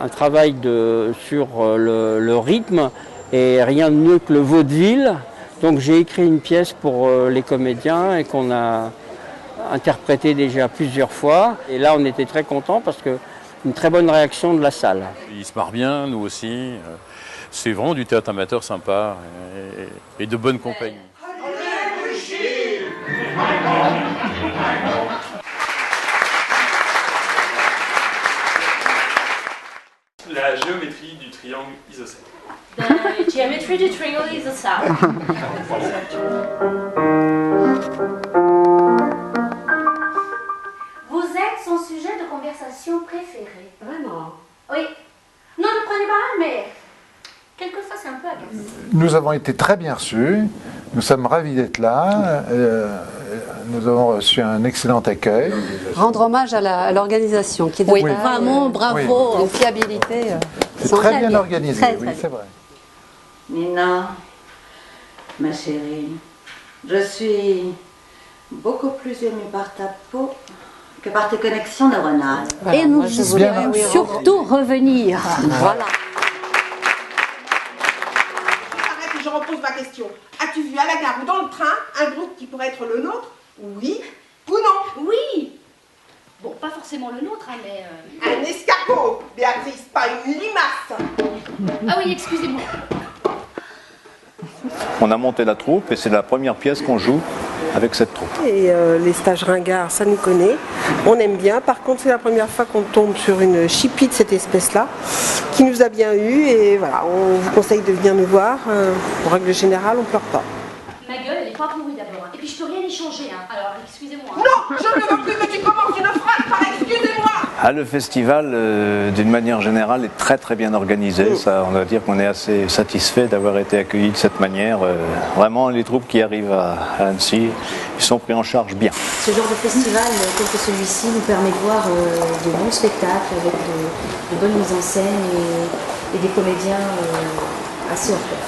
Un travail sur le rythme et rien de mieux que le vaudeville. Donc j'ai écrit une pièce pour les comédiens et qu'on a interprété déjà plusieurs fois. Et là on était très contents parce que une très bonne réaction de la salle. Ils se marrent bien, nous aussi. C'est vraiment du théâtre amateur sympa et de bonne compagnie. La géométrie du triangle isocèle. The geometry du triangle isocèle. Vous êtes son sujet de conversation préféré. Vraiment? Oui. Non, ne prenez pas mal, mais quelquefois c'est un peu agaçant. Nous avons été très bien reçus. Nous sommes ravis d'être là. Nous avons reçu un excellent accueil. Rendre hommage à l'organisation qui est oui, vraiment, bravo. Une fiabilité. C'est très bien organisé, très, oui, c'est vrai. Nina, ma chérie, je suis beaucoup plus émue par ta peau que par tes connexions neuronales. Voilà, et nous espérons surtout revenir. Voilà. Arrête et je repose ma question. As-tu vu à la gare ou dans le train un groupe qui pourrait être le nôtre? Oui ou non? Oui. Bon, pas forcément le nôtre, hein, mais... Un escargot, Béatrice, pas une limace. Ah oui, excusez-moi. On a monté la troupe et c'est la première pièce qu'on joue avec cette troupe. Et les stages ringards, ça nous connaît, on aime bien. Par contre, c'est la première fois qu'on tombe sur une chipie de cette espèce-là, qui nous a bien eu. Et voilà, on vous conseille de venir nous voir. En règle générale, on ne pleure pas. Ma gueule, elle n'est pas pourrie d'abord. Et puis je peux rien y changer, hein. Alors excusez-moi. Non, je ne veux plus que tu commences une phrase par excusez-moi. Ah, le festival, d'une manière générale, est très très bien organisé. Ça, on doit dire qu'on est assez satisfait d'avoir été accueillis de cette manière. Vraiment, les troupes qui arrivent à Annecy, ils sont pris en charge bien. Ce genre de festival, tel que celui-ci, nous permet de voir de bons spectacles avec de bonnes mises en scène et des comédiens assez hors pair.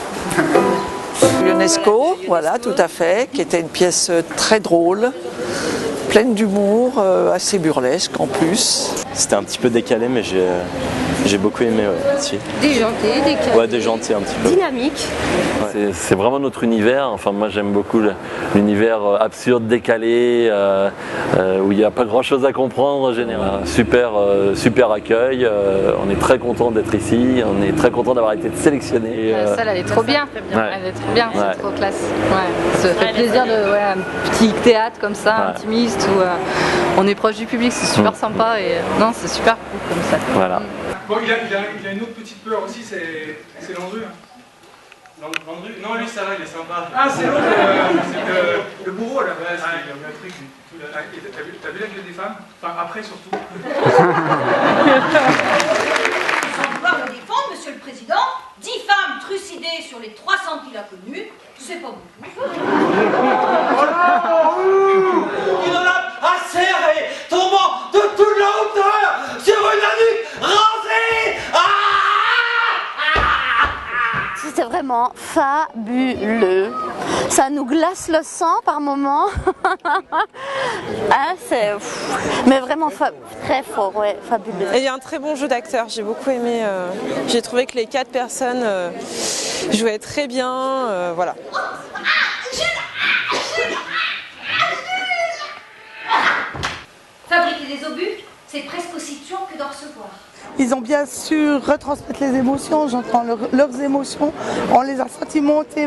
L'UNESCO, voilà, tout à fait, qui était une pièce très drôle, pleine d'humour, assez burlesque en plus. C'était un petit peu décalé, mais j'ai beaucoup aimé aussi. Déjanté, décalé. Ouais, déjanté un petit peu. Dynamique. Ouais. C'est vraiment notre univers. Enfin, moi, j'aime beaucoup l'univers absurde, décalé, où il n'y a pas grand-chose à comprendre en général. Super accueil. On est très content d'être ici. On est très content d'avoir été sélectionné. La salle, elle est trop bien. Ouais. Elle est trop bien. Ouais. C'est trop classe. Ouais. Ça fait plaisir de un petit théâtre comme ça, intimiste, où on est proche du public. C'est super sympa et non, c'est super cool comme ça. Voilà. Bon, il a une autre petite peur aussi, c'est Landru. Landru? Non, lui ça va, il est sympa. Ah, c'est l'autre, c'est le bourreau là. Ouais, il y a un truc. T'as vu la gueule des femmes? Enfin, après surtout. Sans vouloir le défendre, monsieur le président, 10 femmes trucidées sur les 300 qu'il a connues, c'est pas beaucoup. Il en a assez arrêté, tombant de toute la hauteur sur une nuque rasée. C'était vraiment fabuleux. Ça nous glace le sang par moments. Mais vraiment très fort, ouais, fabuleux. Et il y a un très bon jeu d'acteurs, j'ai beaucoup aimé. J'ai trouvé que les 4 personnes jouaient très bien. Voilà. Fabriquer des obus, c'est presque aussi tuant que d'en recevoir. Ils ont bien su retransmettre les émotions, j'entends leurs émotions, on les a sentis monter.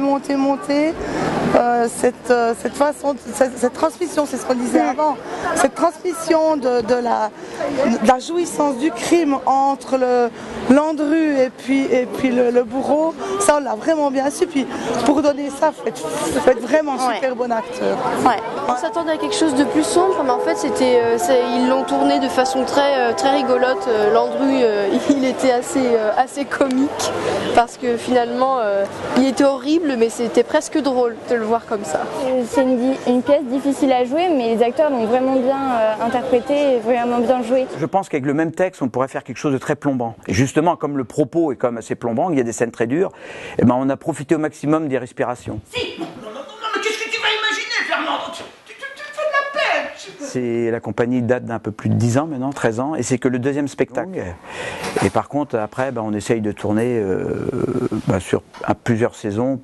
Cette façon, cette transmission, c'est ce qu'on disait avant, cette transmission de la jouissance du crime entre Landru et puis le bourreau, ça on l'a vraiment bien su. Puis pour donner ça, faut être vraiment super bon acteur. Ouais. On s'attendait à quelque chose de plus sombre, mais en fait ils l'ont tourné de façon très rigolote. Landru, il était assez comique parce que finalement il était horrible, mais c'était presque drôle de le voir comme ça. C'est une pièce difficile à jouer, mais les acteurs l'ont vraiment bien interprété et vraiment bien joué. Je pense qu'avec le même texte, on pourrait faire quelque chose de très plombant. Et justement, comme le propos est quand même assez plombant, il y a des scènes très dures, et ben on a profité au maximum des respirations. Si. Non, mais qu'est-ce que tu vas imaginer, Fernand? Tu fais de la peine. La compagnie date d'un peu plus de 10 ans maintenant, 13 ans, et c'est que le deuxième spectacle. Et par contre, après, on essaye de tourner sur plusieurs saisons.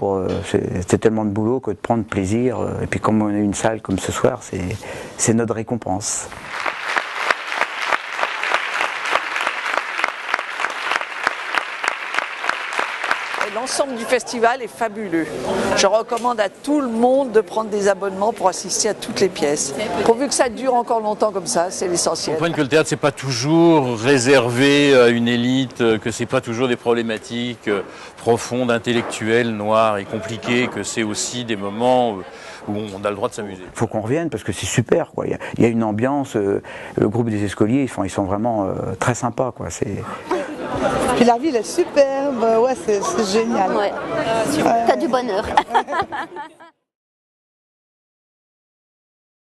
C'est tellement de boulot que de prendre plaisir. Et puis comme on a une salle comme ce soir, c'est notre récompense. L'ensemble du festival est fabuleux. Je recommande à tout le monde de prendre des abonnements pour assister à toutes les pièces. Pourvu que ça dure encore longtemps comme ça, c'est l'essentiel. Comprendre que le théâtre, c'est pas toujours réservé à une élite, que c'est pas toujours des problématiques profondes, intellectuelles, noires et compliquées, que c'est aussi des moments où on a le droit de s'amuser. Il faut qu'on revienne parce que c'est super, quoi. Il y a une ambiance, le groupe des Escoliers, ils sont vraiment très sympas, quoi. Puis la ville est superbe, ouais, c'est génial. Ouais. T'as du bonheur.